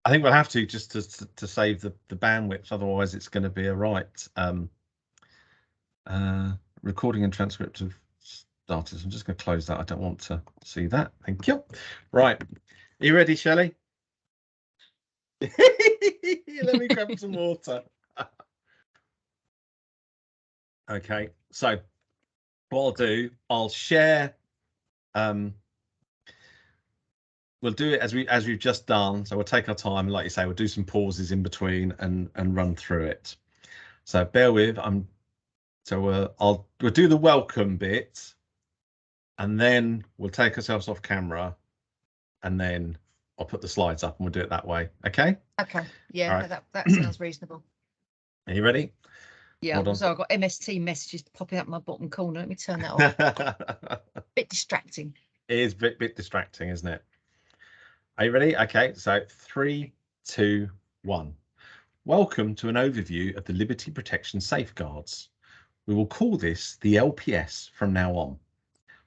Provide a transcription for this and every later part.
I think we'll have to just to save the bandwidth. Otherwise, it's going to be a right. Recording and transcript of starters. I'm just going to close that. I don't want to see that. Thank you. Right. Are you ready, Shelley? Let me grab some water. Okay. So what I'll do, I'll share. We'll do it as we've just done. So we'll take our time, like you say, we'll do some pauses in between and run through it. So bear with. We'll do the welcome bit, and then we'll take ourselves off camera, and then I'll put the slides up, and we'll do it that way. Okay. Okay. Yeah, right. that sounds reasonable. Are you ready? Yeah. So I've got MST messages popping up my bottom corner. Let me turn that off. Bit distracting. It is a bit distracting, isn't it? Are you ready? Okay, so 3, 2, 1. Welcome to an overview of the Liberty Protection Safeguards. We will call this the LPS from now on.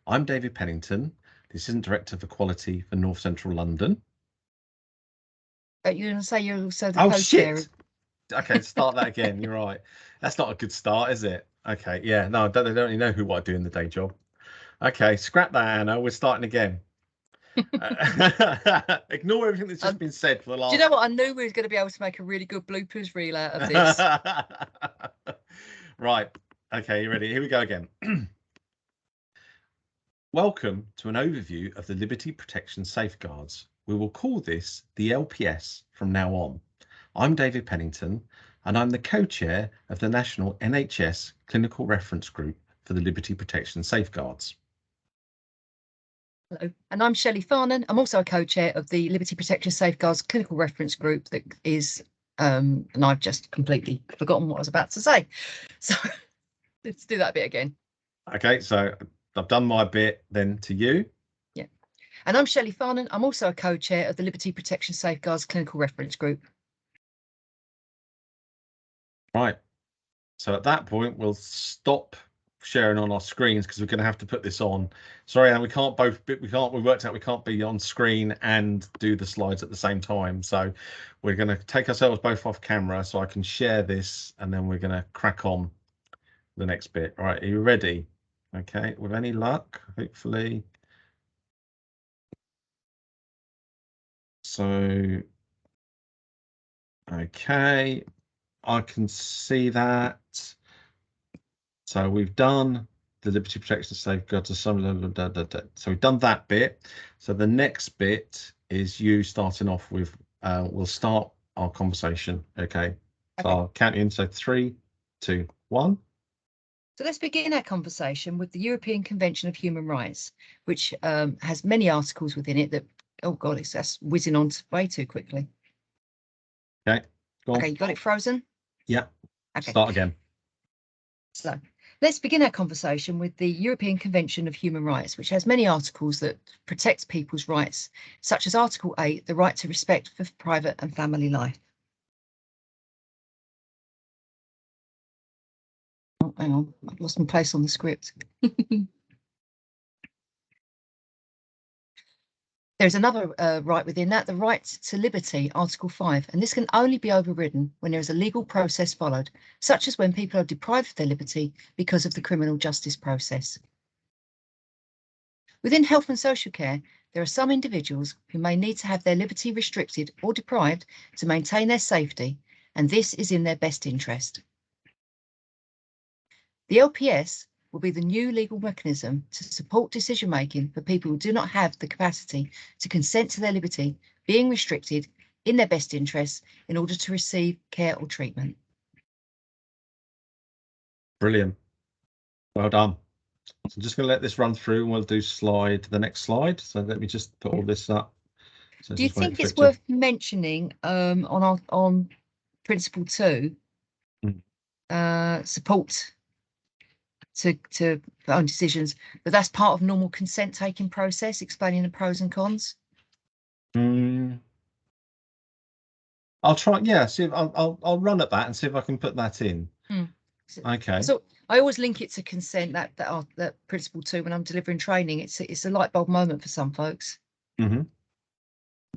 I'm David Pennington, the Assistant Director for Quality for North Central London. You're going to say you're also the co-chair. Shit! Okay, start that again. You're right. That's not a good start, is it? Okay, yeah, no, they don't really know what I do in the day job. Okay, scrap that, Anna. We're starting again. Ignore everything that's just been said for the last. Do you know what? I knew we was going to be able to make a really good bloopers reel out of this. Right. Okay, you ready? Here we go again. Welcome to an overview of the Liberty Protection Safeguards. We will call this the LPS from now on. I'm David Pennington, and I'm the co-chair of the National NHS Clinical Reference Group for the Liberty Protection Safeguards. Hello, and I'm Shelley Farnan. I'm also a co-chair of the Liberty Protection Safeguards Clinical Reference Group that is, and I've just completely forgotten what I was about to say. So let's do that bit again. Okay, so I've done my bit, then to you. Yeah, and I'm Shelley Farnan. I'm also a co-chair of the Liberty Protection Safeguards Clinical Reference Group. Right, so at that point, we'll stop sharing on our screens because we're going to have to put this on. Sorry, Anne, we worked out we can't be on screen and do the slides at the same time. So we're going to take ourselves both off camera so I can share this, and then we're going to crack on the next bit. All right, are you ready? Okay, with any luck, hopefully. So, okay, I can see that. So we've done the Liberty Protection Safeguard to some so we've done that bit. So the next bit is you starting off with we'll start our conversation. Okay. So I'll count in. So 3, 2, 1. So let's begin our conversation with the European Convention of Human Rights, which has many articles within it that, oh God, that's whizzing on way too quickly. Okay. Go on. Okay, you got it frozen? Yeah. Okay. Start again. So let's begin our conversation with the European Convention of Human Rights, which has many articles that protect people's rights, such as Article 8, the right to respect for private and family life. Oh, hang on, I've lost my place on the script. There's another right within that, the right to liberty, Article 5, and this can only be overridden when there is a legal process followed, such as when people are deprived of their liberty because of the criminal justice process. Within health and social care, there are some individuals who may need to have their liberty restricted or deprived to maintain their safety, and this is in their best interest. The LPS will be the new legal mechanism to support decision-making for people who do not have the capacity to consent to their liberty being restricted in their best interests in order to receive care or treatment. Brilliant. Well done. So I'm just going to let this run through and we'll do the next slide. So let me just put all this up. So do you think it's worth mentioning on Principle 2, support to own decisions, but that's part of normal consent taking process, explaining the pros and cons? I'll try. Yeah, see if I'll run at that and see if I can put that in. Okay. So I always link it to consent, that Principle 2 when I'm delivering training. It's a light bulb moment for some folks.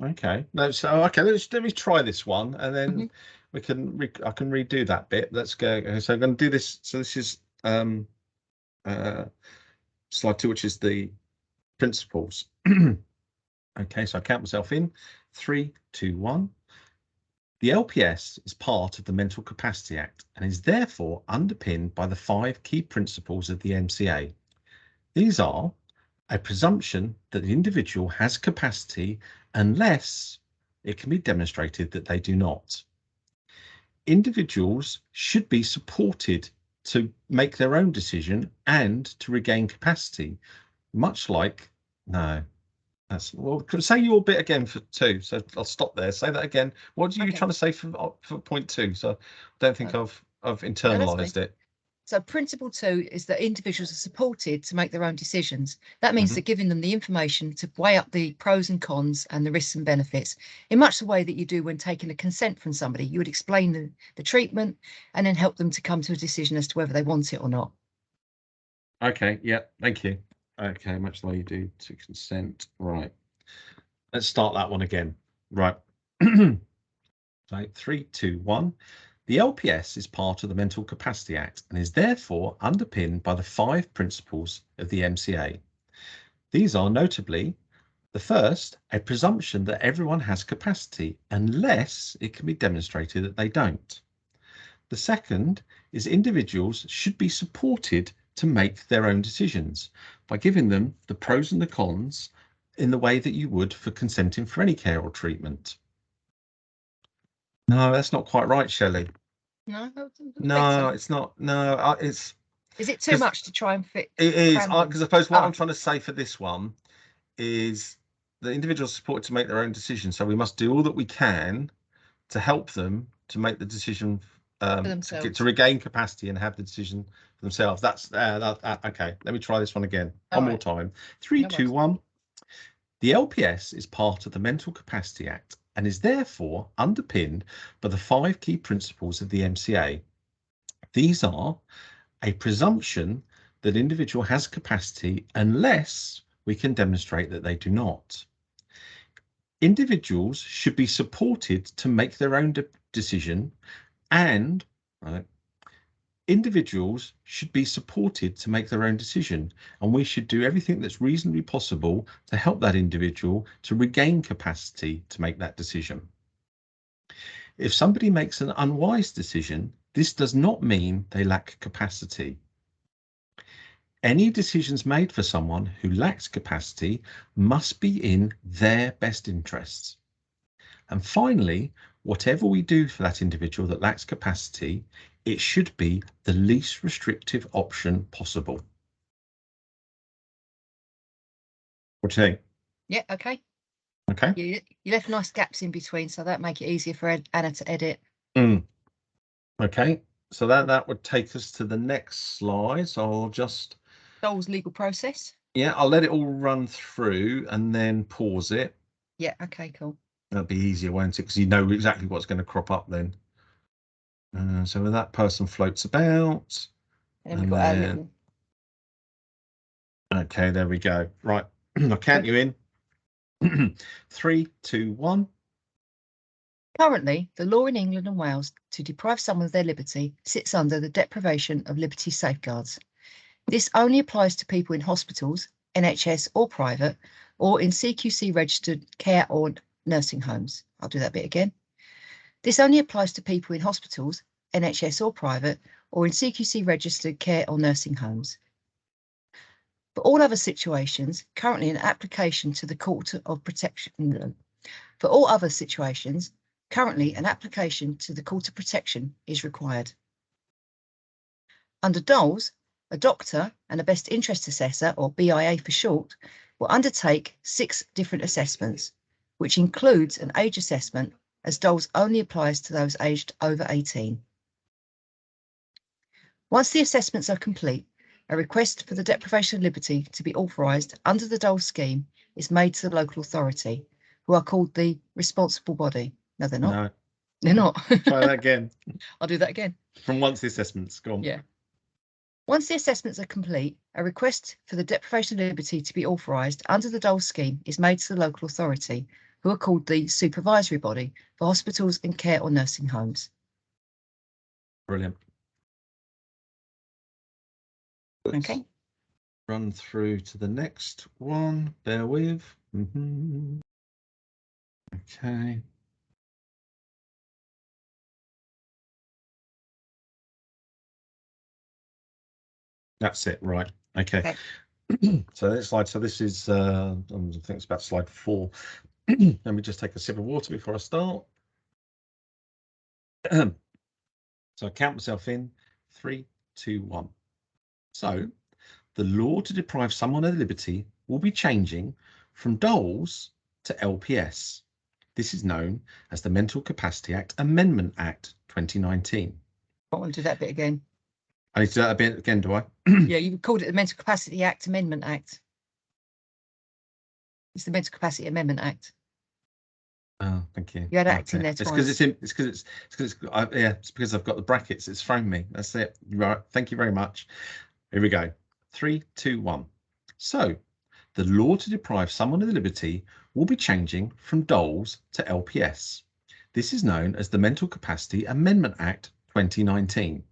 Okay. No, so okay, let me try this one, and then Mhm. I can redo that bit. Let's go. So I'm going to do this. So this is uh, slide 2, which is the principles. Okay, so I count myself in. 3, 2, 1. The LPS is part of the Mental Capacity Act and is therefore underpinned by the 5 key principles of the MCA. These are a presumption that the individual has capacity unless it can be demonstrated that they do not. Individuals should be supported to make their own decision and to regain capacity, much like, no, that's, well, say your bit again for 2. So I'll stop there. Say that again. What are you Okay. trying to say for point 2? So I don't think I've No, that's internalized fine. it. So principle 2 is that individuals are supported to make their own decisions. That means Mhm. that giving them the information to weigh up the pros and cons and the risks and benefits in much the way that you do when taking a consent from somebody. You would explain the treatment and then help them to come to a decision as to whether they want it or not. Okay, yeah, thank you. Okay, much the way you do to consent. Right. Let's start that one again. Right. Right, 3, 2, 1. The LPS is part of the Mental Capacity Act and is therefore underpinned by the 5 principles of the MCA. These are notably the first, a presumption that everyone has capacity unless it can be demonstrated that they don't. The second is individuals should be supported to make their own decisions by giving them the pros and the cons in the way that you would for consenting for any care or treatment. No, that's not quite right, Shelley. No, No, it's not. No, it's Is it too because much to try and fit? it is. Cram them? Because I suppose what Oh, I'm trying to say for this one is the individual supported to make their own decision. So we must do all that we can to help them to make the decision for to themselves. regain capacity and have the decision for themselves. That's okay. Let me try this one again. One more time. 3, No 2, worries. 1. The LPS is part of the Mental Capacity Act and is therefore underpinned by the 5 key principles of the MCA. These are a presumption that individual has capacity unless we can demonstrate that they do not. Individuals should be supported to make their own decision and individuals should be supported to make their own decision, and we should do everything that's reasonably possible to help that individual to regain capacity to make that decision. If somebody makes an unwise decision, this does not mean they lack capacity. Any decisions made for someone who lacks capacity must be in their best interests. And finally, whatever we do for that individual that lacks capacity, it should be the least restrictive option possible. What do you think? Yeah, okay. Okay. You left nice gaps in between, so that make it easier for Anna to edit. Okay. So that would take us to the next slide. So I'll just Dole's legal process. Yeah, I'll let it all run through and then pause it. Yeah, okay, cool. That'll be easier, won't it? Because you know exactly what's going to crop up then. So when that person floats about, And then we've got our little. Okay, there we go. Right, I'll count you in. 3, 2, 1. Currently, the law in England and Wales to deprive someone of their liberty sits under the Deprivation of Liberty Safeguards. This only applies to people in hospitals, NHS or private, or in CQC registered care or nursing homes. I'll do that bit again. This only applies to people in hospitals, NHS or private, or in CQC registered care or nursing homes. For all other situations, currently an application to the Court of Protection. For all other situations, currently an application to the Court of Protection is required. Under DOLS, a doctor and a best interest assessor, or BIA for short, will undertake 6 different assessments, which includes an age assessment, as DOLS only applies to those aged over 18. Once the assessments are complete, a request for the deprivation of liberty to be authorised under the DOLS scheme is made to the local authority, who are called the responsible body. No, they're not. No. They're not. Try that again. I'll do that again. From once the assessment's gone. Yeah. Once the assessments are complete, a request for the deprivation of liberty to be authorised under the DOLS scheme is made to the local authority, who are called the supervisory body for hospitals and care or nursing homes. Brilliant. Okay. Run through to the next one. Bear with. Okay. That's it. Right. Okay. So next slide. So this is, I think it's about slide 4. Let me just take a sip of water before I start. So I count myself in. 3, 2, 1. So the law to deprive someone of liberty will be changing from DOLS to LPS. This is known as the Mental Capacity Act Amendment Act 2019. I want to do that bit again. I need to do that a bit again, do I? Yeah, you called it the Mental Capacity Act Amendment Act. It's the Mental Capacity Amendment Act. Oh, thank you. You had act in there It's twice. it's because I've got the brackets. It's thrown me. That's it. Right. Thank you very much. Here we go. 3, 2, 1. So the law to deprive someone of liberty will be changing from DOLS to LPS. This is known as the Mental Capacity Amendment Act 2019.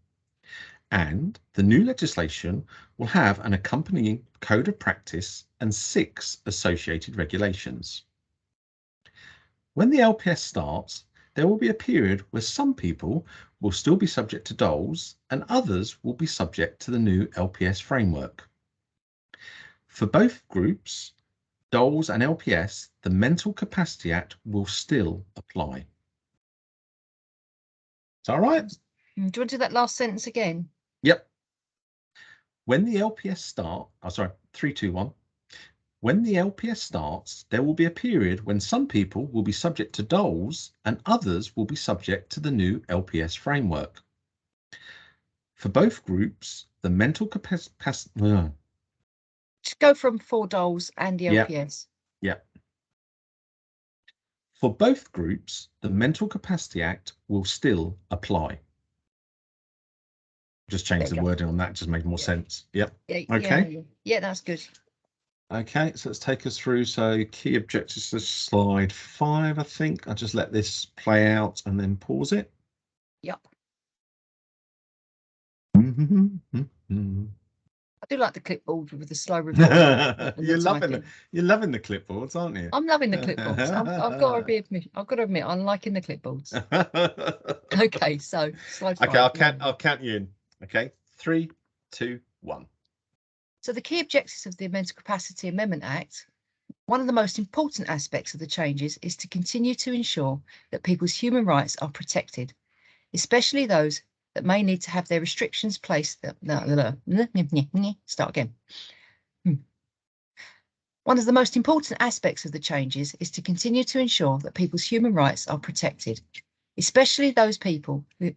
And the new legislation will have an accompanying code of practice and 6 associated regulations. When the LPS starts, there will be a period where some people will still be subject to DOLS and others will be subject to the new LPS framework. For both groups, DOLS and LPS, the Mental Capacity Act will still apply. Is that all right? Do you want to do that last sentence again? Yep. When the LPS start, 3, 2, 1. When the LPS starts, there will be a period when some people will be subject to DOLS and others will be subject to the new LPS framework. For both groups, the mental capacity... Just go from 4 DOLS and the LPS. Yeah. For both groups, the Mental Capacity Act will still apply. Just change the wording on that, just make more sense. Yep. Okay. Yeah, that's good. Okay, so let's take us through. So key objectives to slide 5, I think. I'll just let this play out and then pause it. Yep. I do like the clipboard with the slow revolving. You're loving the clipboards, aren't you? I'm loving the clipboards. I've got to admit, I'm liking the clipboards. Okay, so slide 5. Okay, I'll count you in. Okay, 3, 2, 1. So the key objectives of the Mental Capacity Amendment Act, one of the most important aspects of the changes is to continue to ensure that people's human rights are protected, especially those that may need to have their restrictions placed. Start again. One of the most important aspects of the changes is to continue to ensure that people's human rights are protected, especially those people who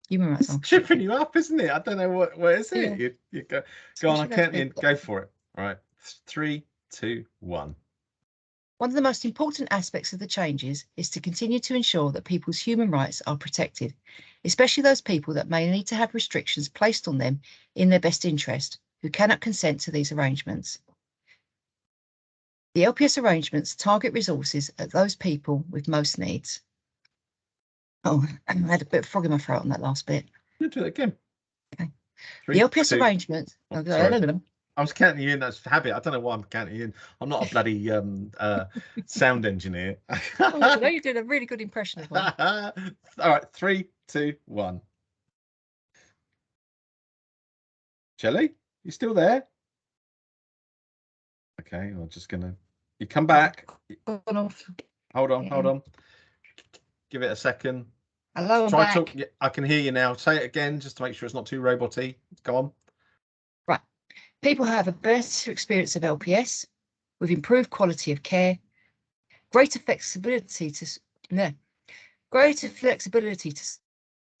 human rights. It's tripping you up, isn't it? I don't know what is it. Yeah. You go on. I can't. Go for it. All right. 3, 2, 1. One of the most important aspects of the changes is to continue to ensure that people's human rights are protected, especially those people that may need to have restrictions placed on them in their best interest, who cannot consent to these arrangements. The LPS arrangements target resources at those people with most needs. Oh, I had a bit of frog in my throat on that last bit. You do it again. Okay. 3, the LPS arrangement. I was counting you in. That's habit. I don't know why I'm counting you in. I'm not a bloody sound engineer. Oh, no, you're doing a really good impression of one. All right, 3, 2, 1. Shelley, you still there? Okay, I'm just gonna. You come back. Hold on. Give it a second. Hello, I'm back. I can hear you now. Say it again, just to make sure it's not too roboty. Go on. Right. People have a better experience of LPS with improved quality of care, greater flexibility to the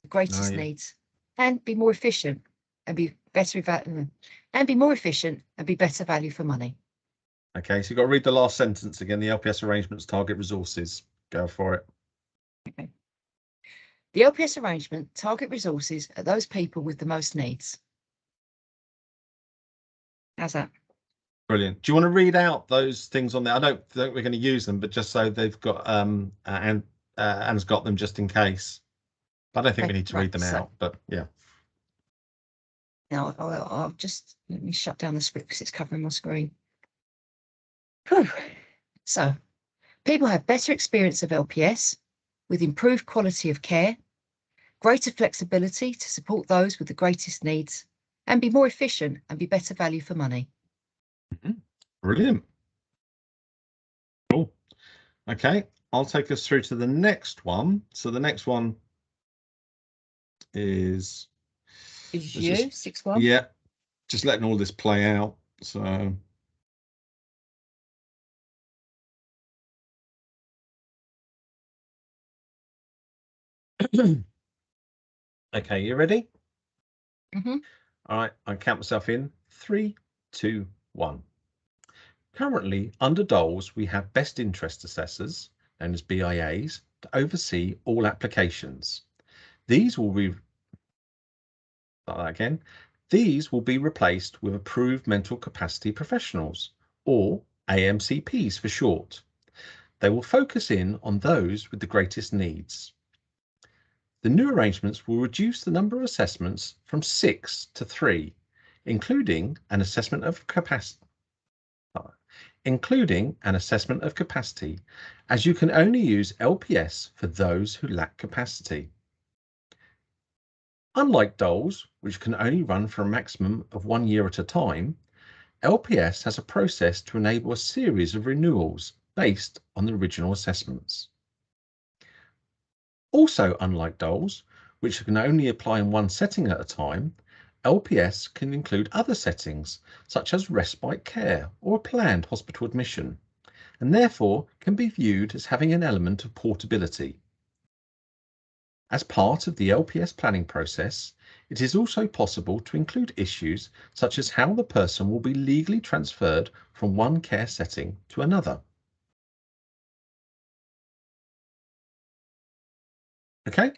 greatest needs, and be more efficient and be better value for money. Okay, so you've got to read the last sentence again. The LPS arrangements target resources. Go for it. Okay. The LPS arrangement target resources at those people with the most needs. How's that? Brilliant. Do you want to read out those things on there? I don't think we're going to use them, but just so they've got and Anne's got them just in case. I don't think we need to read them out, but yeah. Now I'll just let me shut down the script because it's covering my screen. Whew. So people have better experience of LPS with improved quality of care, greater flexibility to support those with the greatest needs, and be more efficient and be better value for money. Brilliant. Cool. Okay, I'll take us through to the next one. So the next one is you, 6-1. Yeah, just letting all this play out. So okay, you ready? Mm-hmm. All right, I count myself in 3, 2, 1. Currently, under DOLS, we have best interest assessors, known as BIAs, to oversee all applications. These will be These will be replaced with approved mental capacity professionals, or AMCPs for short. They will focus in on those with the greatest needs. The new arrangements will reduce the number of assessments from 6 to 3, including an assessment of capacity, as you can only use LPS for those who lack capacity. Unlike DOLS, which can only run for a maximum of 1 year at a time, LPS has a process to enable a series of renewals based on the original assessments. Also, unlike DOLS, which can only apply in one setting at a time, LPS can include other settings, such as respite care or a planned hospital admission, and therefore can be viewed as having an element of portability. As part of the LPS planning process, it is also possible to include issues such as how the person will be legally transferred from one care setting to another. Okay.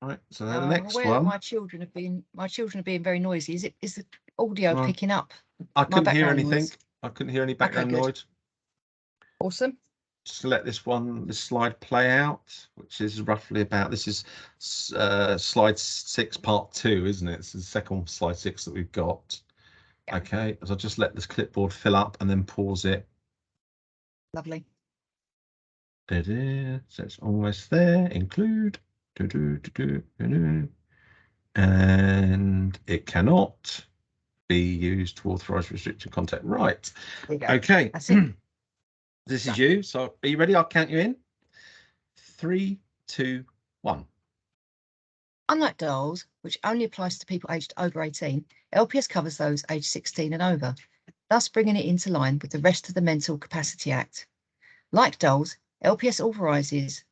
All right. So the next one. My children are being very noisy. Is the audio picking up? I couldn't hear anything. Noise? I couldn't hear any background noise. Awesome. Just let this slide play out, which is roughly about, this is slide 6 part 2, isn't it? This is the second slide 6 that we've got. Yeah. Okay, so I'll just let this clipboard fill up and then pause it. Lovely. So it's almost there. Include. And it cannot be used to authorize restricted content. Right. Okay. That's it. This is you. So are you ready? I'll count you in. 3, 2, 1. Unlike DOLS, which only applies to people aged over 18, LPS covers those aged 16 and over, thus bringing it into line with the rest of the Mental Capacity Act. Like DOLS, LPS authorises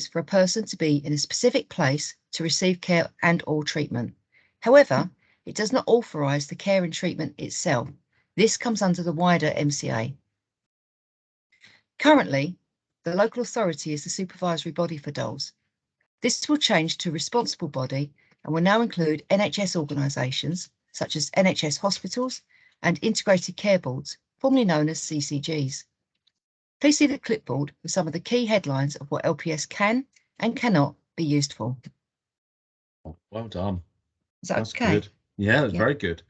for a person to be in a specific place to receive care and/or treatment. However, it does not authorise the care and treatment itself. This comes under the wider MCA. Currently, the local authority is the supervisory body for DOLS. This will change to responsible body and will now include NHS organisations such as NHS hospitals and integrated care boards, formerly known as CCGs. Please see the clipboard with some of the key headlines of what LPS can and cannot be used for. Well done. Is that That's okay? Good. Yeah, that's very good.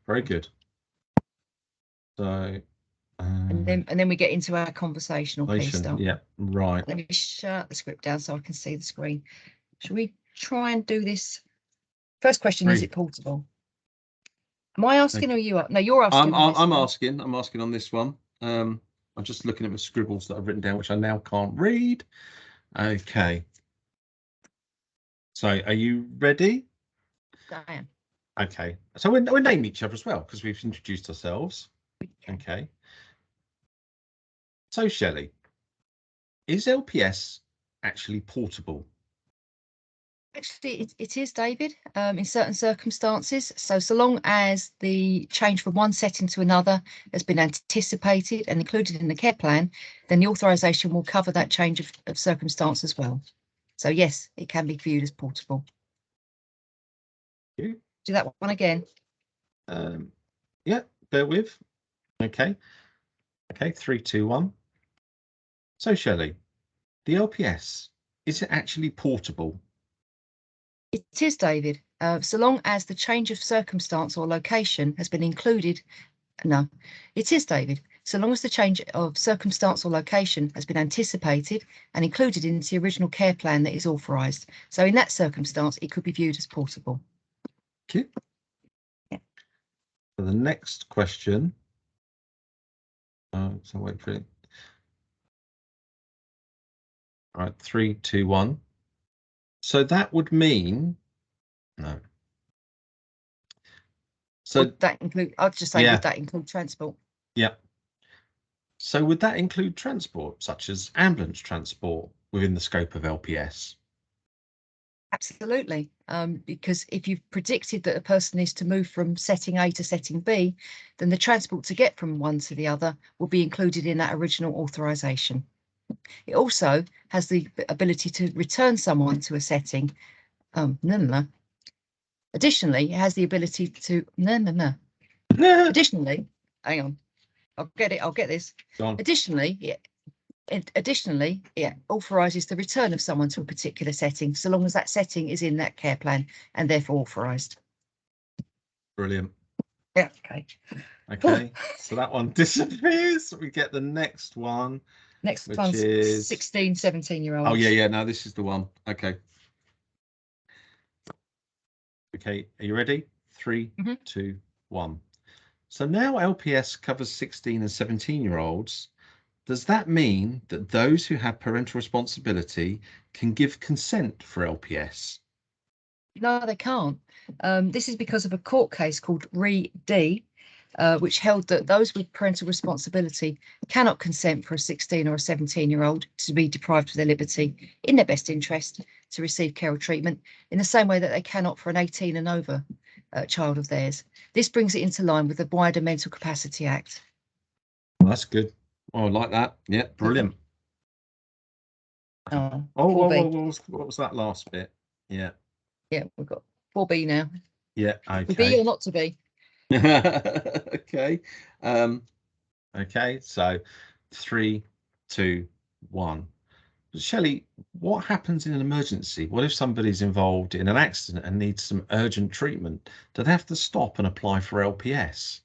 Very good. So, and then we get into our conversational piece. Yeah, right. Let me shut the script down so I can see the screen. Should we try and do this? First question: is it portable? Am I asking or you? No, you're asking. I'm asking on this one. I'm just looking at the scribbles that I've written down, which I now can't read. Okay. So, are you ready? I am. Okay. So we'll name each other as well because we've introduced ourselves. Okay. So, Shelley, is LPS actually portable? Actually, it is, David, in certain circumstances. So long as the change from one setting to another has been anticipated and included in the care plan, then the authorisation will cover that change of circumstance as well. So yes, it can be viewed as portable. you. Do that one again. Yeah, bear with. Okay. Okay, 3, 2, 1. So, Shelley, the LPS, is it actually portable? It is, David, so long as the change of circumstance or location has been included. No, it is, David, so long as the change of circumstance or location has been anticipated and included into the original care plan that is authorised. So in that circumstance, it could be viewed as portable. Okay. Yeah. For the next question, so wait for it. All right, 3, 2, 1. So that would mean no. So would that include? I'd just say, yeah. would that include transport? Yeah. So would that include transport, such as ambulance transport, within the scope of LPS? Absolutely, because if you've predicted that a person is to move from setting A to setting B, then the transport to get from one to the other will be included in that original authorisation. It also has the ability to return someone to a setting. No. Additionally, it has the ability to no. Additionally, hang on, I'll get it. I'll get this. Additionally, it authorises the return of someone to a particular setting, so long as that setting is in that care plan and therefore authorised. Brilliant. Yeah. Okay. Okay. So that one disappears. We get the next one. Next which one's is 16, 17-year-olds. Oh yeah. No, this is the one. Okay. Okay. Are you ready? 3, 2, 1. So now LPS covers 16 and 17-year-olds. Does that mean that those who have parental responsibility can give consent for LPS? No, they can't. This is because of a court case called Re D, which held that those with parental responsibility cannot consent for a 16 or a 17-year-old to be deprived of their liberty in their best interest to receive care or treatment in the same way that they cannot for an 18 and over child of theirs. This brings it into line with the wider Mental Capacity Act. Well, that's good. Oh, I like that. Yeah, brilliant. Oh, what was that last bit? Yeah. Yeah, we've got 4B now. Yeah, okay. To be or not to be. Okay. Okay, so 3, 2, 1. Shelley, what happens in an emergency? What if somebody's involved in an accident and needs some urgent treatment? Do they have to stop and apply for LPS?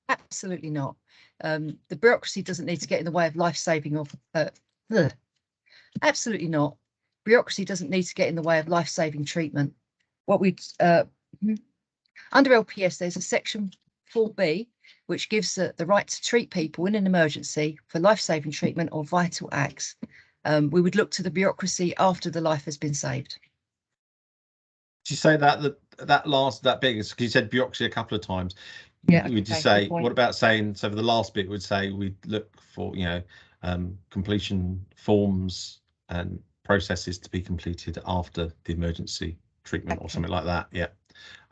Absolutely not. The bureaucracy doesn't need to get in the way of life-saving or absolutely not. Bureaucracy doesn't need to get in the way of life-saving treatment. What we under LPS, there's a section 4B which gives the right to treat people in an emergency for life-saving treatment or vital acts. We would look to the bureaucracy after the life has been saved. Did you say that that bit is because you said bureaucracy a couple of times? Yeah. Would you say, what about saying, so for the last bit would say we'd look for, completion forms and processes to be completed after the emergency treatment or something like that? Yeah.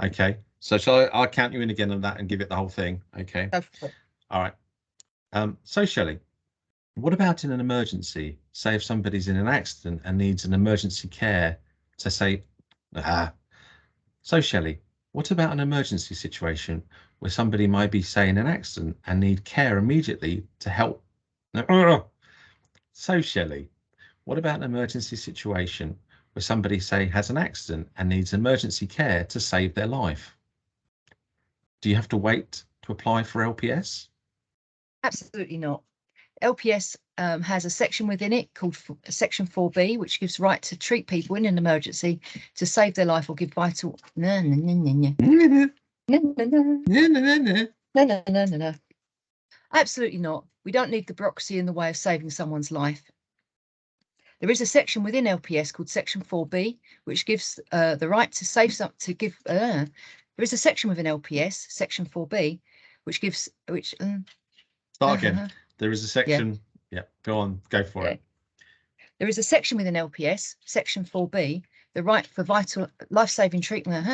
Okay. So shall I count you in again on that and give it the whole thing? Okay. All right. So Shelley, what about in an emergency? Say if somebody's in an accident and needs an emergency care to say, So Shelley, what about an emergency situation where somebody might be, say, in an accident and need care immediately to help? So Shelley, what about an emergency situation where somebody, say, has an accident and needs emergency care to save their life? Do you have to wait to apply for LPS? Absolutely not. LPS has a section within it called Section 4B, which gives right to treat people in an emergency to save their life or give vital. No. Absolutely not. We don't need the bureaucracy in the way of saving someone's life. There is a section within LPS called Section 4B, which gives the right to save some to give. There is a section within LPS, Section 4B, which gives Start again. There is a section. Yeah, go on, go for it. There is a section within LPS, Section 4B, the right for vital life-saving treatment.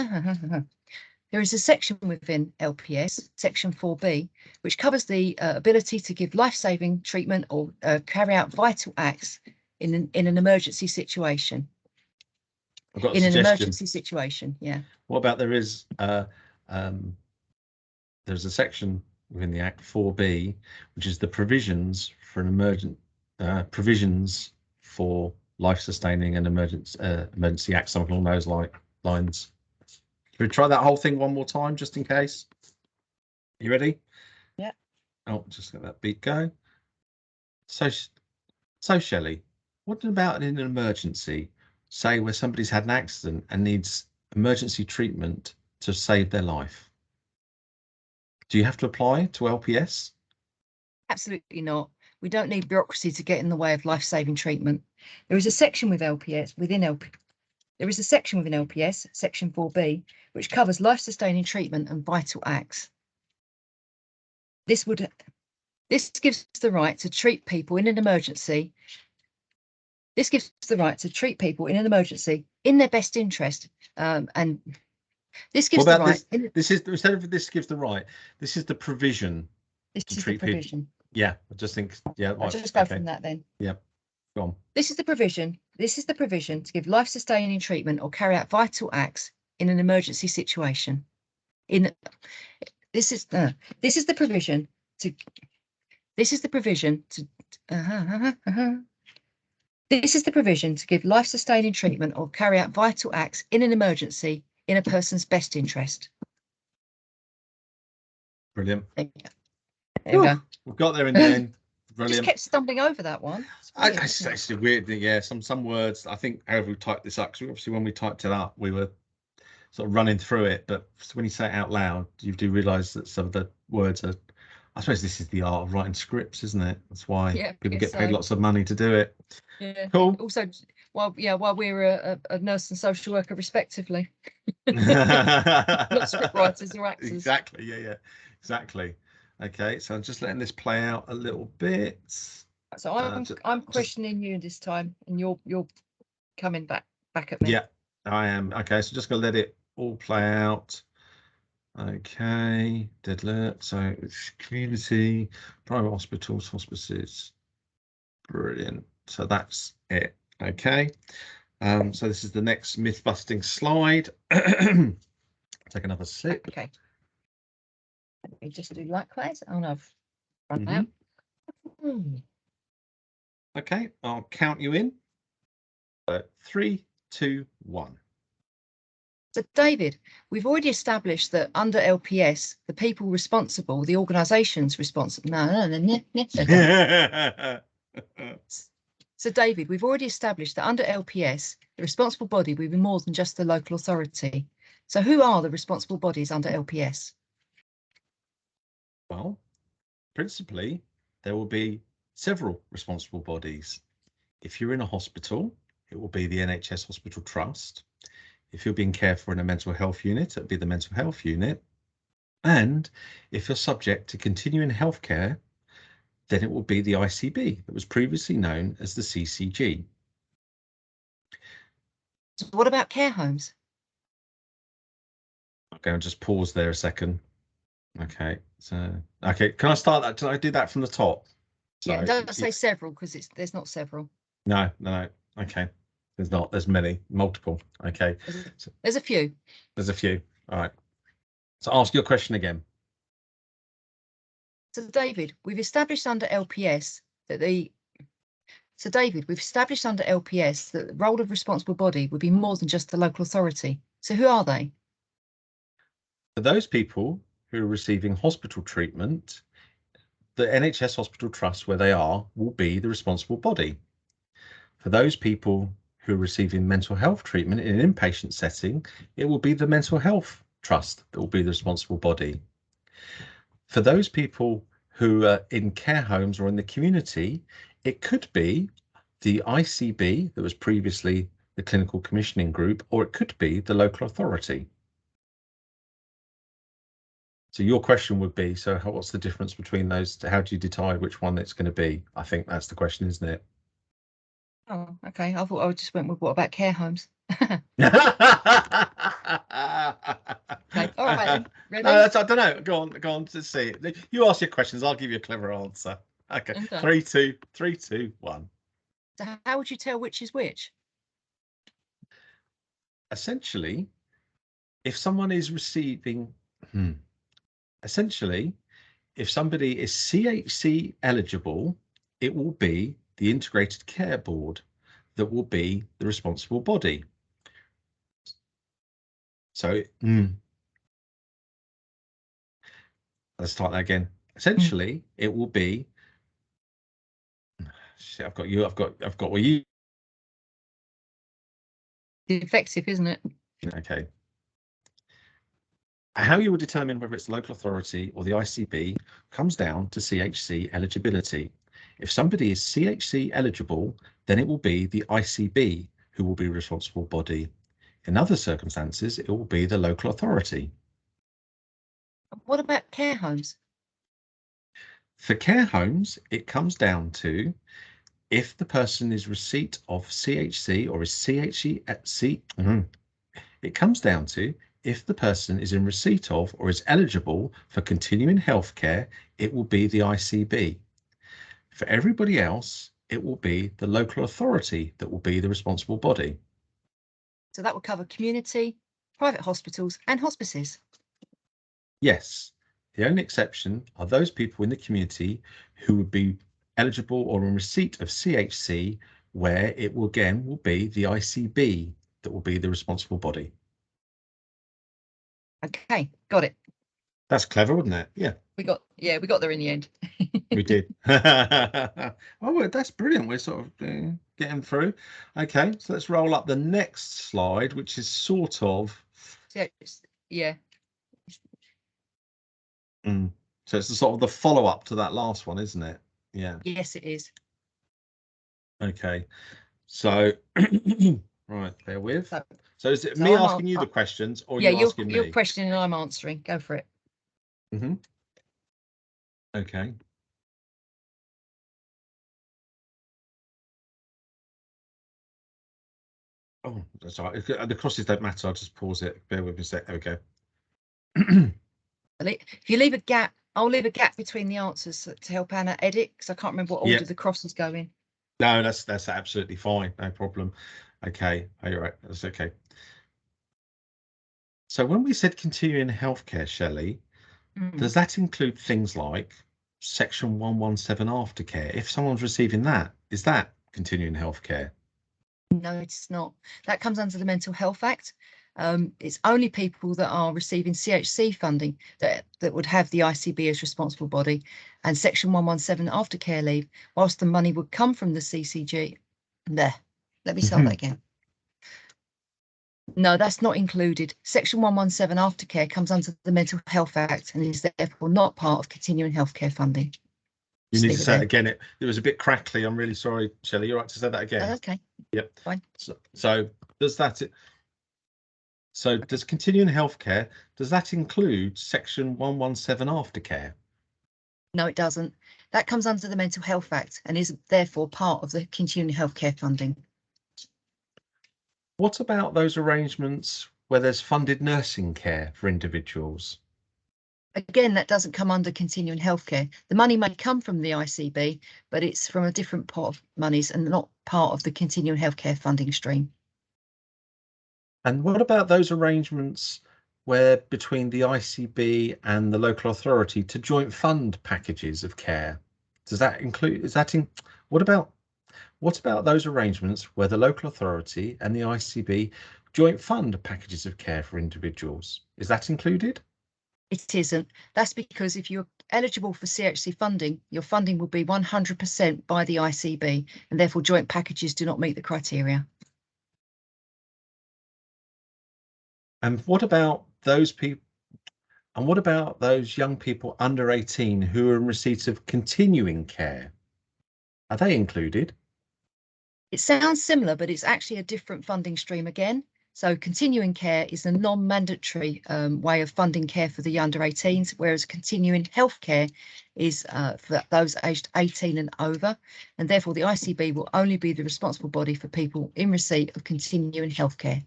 There is a section within LPS, Section 4B, which covers the ability to give life-saving treatment or carry out vital acts in an emergency situation. I've got a in an suggestion. emergency situation. Yeah. What about there's a section within the Act 4B, which is the provisions for an provisions for life-sustaining and emergency acts, something along those lines. Should we try that whole thing one more time, just in case? You ready? Yeah. Oh, just let that beat go. So Shelley, what about in an emergency, say where somebody's had an accident and needs emergency treatment to save their life? Do you have to apply to LPS? Absolutely not. We don't need bureaucracy to get in the way of life-saving treatment. There is a section with LPS There is a section within LPS, section 4B, which covers life-sustaining treatment and vital acts. This gives the right to treat people in an emergency. This gives the right to treat people in an emergency in their best interest, and this gives the right. This is instead of this gives the right. This is the provision. This is the provision. Yeah, I just think. Yeah, I'll just go from that then. Yeah, go on. This is the provision. This is the provision to give life-sustaining treatment or carry out vital acts in an emergency situation. This is the provision to. This is the provision to. This is the provision to give life-sustaining treatment or carry out vital acts in an emergency in a person's best interest. Brilliant. There we go. We've got there in the end. Brilliant. Just kept stumbling over that one. It's actually weird. Yeah, some words. I think however we typed this up, because obviously when we typed it up, we were sort of running through it. But when you say it out loud, you do realise that some of the words are. I suppose this is the art of writing scripts, isn't it? That's why people get paid lots of money to do it. Yeah. Cool. Also, while we're a nurse and social worker, respectively, not script writers or actors. Exactly. Yeah. Exactly. Okay. So I'm just letting this play out a little bit. So I'm questioning you this time, and you're coming back at me. Yeah, I am. Okay. So just gonna let it all play out. Okay, deadlit. So it's community, private hospitals, hospices. Brilliant. So that's it. Okay. So this is the next myth busting slide. Take another sip. Okay. Let me just do likewise. Oh no, I've run out. Okay, I'll count you in. 3, 2, 1. So, David, we've already established that under LPS, the people responsible, the organisations responsible. So, David, we've already established that under LPS, the responsible body will be more than just the local authority. So, who are the responsible bodies under LPS? Well, principally, there will be several responsible bodies. If you're in a hospital, it will be the NHS Hospital Trust. If you're being cared for in a mental health unit, it'll be the mental health unit. And if you're subject to continuing healthcare, then it will be the ICB that was previously known as the CCG. So what about care homes? Okay, I'll just pause there a second. Okay, so can I start that? Can I do that from the top? Yeah, don't say several, because there's not several. No. Okay. There's multiple. Okay. There's a few. There's a few. All right. So ask your question again. So David, we've established under LPS that the role of responsible body would be more than just the local authority. So who are they? For those people who are receiving hospital treatment, the NHS Hospital Trust, where they are, will be the responsible body. For those people who are receiving mental health treatment in an inpatient setting, it will be the Mental Health Trust that will be the responsible body. For those people who are in care homes or in the community, it could be the ICB that was previously the Clinical Commissioning Group, or it could be the local authority. So your question would be, so what's the difference between those? How do you decide which one it's going to be? I think that's the question, isn't it? Oh, okay. I thought I just went with what about care homes? Okay. All right then. Ready? No, I don't know. Go on. Let's see. You ask your questions. I'll give you a clever answer. Okay. 3, 2, 1. So how would you tell which is which? essentially, if someone is receiving, essentially, if somebody is CHC eligible, it will be the Integrated Care Board that will be the responsible body. So let's start that again. Essentially, it will be. Shit, I've got you. I've got what you. Effective, isn't it? Okay. How you will determine whether it's the local authority or the ICB comes down to CHC eligibility. If somebody is CHC eligible, then it will be the ICB who will be a responsible body. In other circumstances, it will be the local authority. What about care homes? For care homes, it comes down to if the person is receipt of CHC or is CHC at C. It comes down to if the person is in receipt of or is eligible for continuing healthcare, it will be the ICB. For everybody else, it will be the local authority that will be the responsible body. So that will cover community, private hospitals and hospices. Yes, the only exception are those people in the community who would be eligible or in receipt of CHC, where it will again will be the ICB that will be the responsible body. Okay, got it. That's clever, wasn't it? Yeah. We got there in the end. We did. Oh, that's brilliant. We're sort of getting through. Okay, so let's roll up the next slide, which is sort of. Yeah. So it's the sort of the follow-up to that last one, isn't it? Yeah. Yes, it is. Okay. So, right, bear with. So is it me asking you the questions or you asking me? You're questioning and I'm answering. Go for it. Okay. Oh, that's all right. The crosses don't matter. I'll just pause it. Bear with me a sec. There we go. If you leave a gap, I'll leave a gap between the answers to help Anna edit, because I can't remember what order the crosses go in. No, that's absolutely fine. No problem. Okay. Oh, you're right. That's okay. So when we said continuing healthcare, Shelley, does that include things like Section 117 aftercare? If someone's receiving that, is that continuing healthcare? No, it's not. That comes under the Mental Health Act. It's only people that are receiving CHC funding that would have the ICB as responsible body, and Section 117 aftercare leave, whilst the money would come from the CCG. There, let me start that again. No, that's not included. Section 117 aftercare comes under the Mental Health Act and is therefore not part of continuing healthcare funding. You need to say it again. It was a bit crackly. I'm really sorry, Shelley. You're right to say that again. Okay. Yep. Fine. So does that? So does continuing healthcare, does that include Section 117 aftercare? No, it doesn't. That comes under the Mental Health Act and is therefore part of the continuing healthcare funding. What about those arrangements where there's funded nursing care for individuals? Again, that doesn't come under continuing healthcare. The money may come from the ICB, but it's from a different pot of monies and not part of the continuing healthcare funding stream. And what about those arrangements where between the ICB and the local authority to joint fund packages of care? Does that include, what about those arrangements where the local authority and the ICB joint fund packages of care for individuals? Is that included? It isn't. That's because if you're eligible for CHC funding, your funding will be 100% by the ICB, and therefore joint packages do not meet the criteria. And what about those people? And what about those young people under 18 who are in receipt of continuing care? Are they included? It sounds similar, but it's actually a different funding stream again. So continuing care is a non-mandatory way of funding care for the under 18s, whereas continuing healthcare is for those aged 18 and over. And therefore, the ICB will only be the responsible body for people in receipt of continuing healthcare.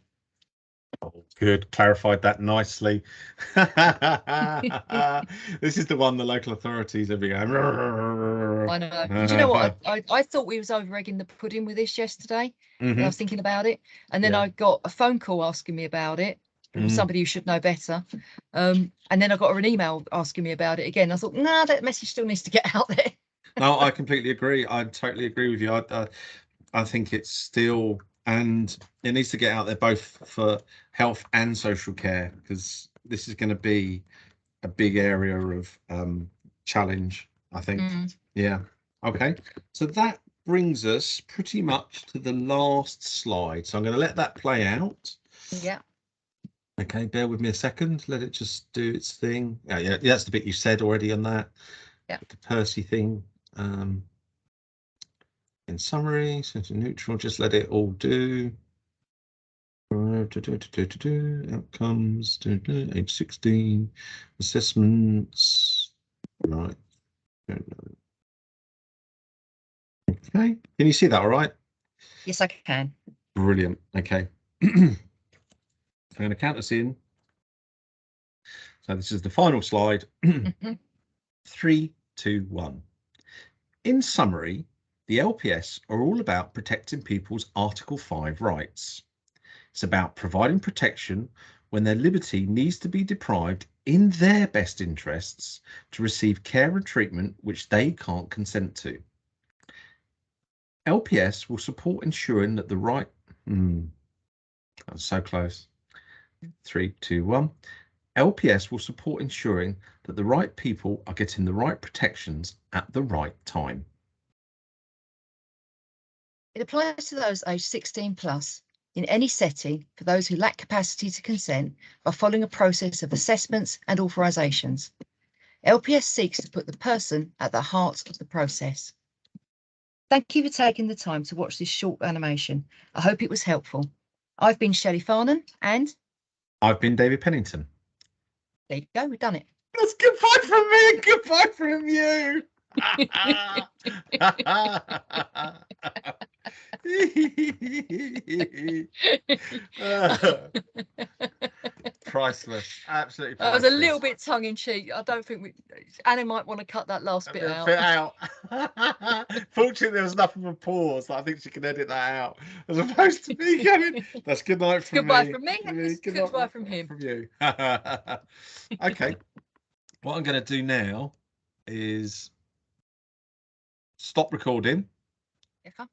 Oh, good, clarified that nicely. This is the one the local authorities are being I know. Do you know what? I thought we was over egging the pudding with this yesterday. When I was thinking about it, and then I got a phone call asking me about it from somebody who should know better. And then I got an email asking me about it again. I thought, nah, that message still needs to get out there. No, I completely agree. I totally agree with you. I think it's still, and it needs to get out there both for health and social care, because this is going to be a big area of challenge, I think. Yeah. Okay. So that brings us pretty much to the last slide. So I'm going to let that play out. Yeah. Okay, bear with me a second. Let it just do its thing. Yeah, that's the bit you said already on that. Yeah. The Percy thing. In summary, set to neutral, just let it all do. Outcomes, age 16, assessments, right. Okay, can you see that all right? Yes, I can. Brilliant. Okay. I'm going to count us in. So this is the final slide. 3, 2, 1. In summary, the LPS are all about protecting people's Article 5 rights. It's about providing protection when their liberty needs to be deprived in their best interests to receive care and treatment which they can't consent to. LPS will support ensuring that the right... That's so close. 3, 2, 1. LPS will support ensuring that the right people are getting the right protections at the right time. It applies to those aged 16 plus in any setting for those who lack capacity to consent by following a process of assessments and authorisations. LPS seeks to put the person at the heart of the process. Thank you for taking the time to watch this short animation. I hope it was helpful. I've been Shelley Farnan and I've been David Pennington. There you go, we've done it. That's goodbye from me and goodbye from you. Priceless, absolutely priceless. That was a little bit tongue-in-cheek. I don't think Anna might want to cut that last bit out. Fortunately, there was enough of a pause that I think she can edit that out, as opposed to me going, that's good night from goodbye me. From me, and goodbye from him. From you. Okay, what I'm going to do now is stop recording. Okay.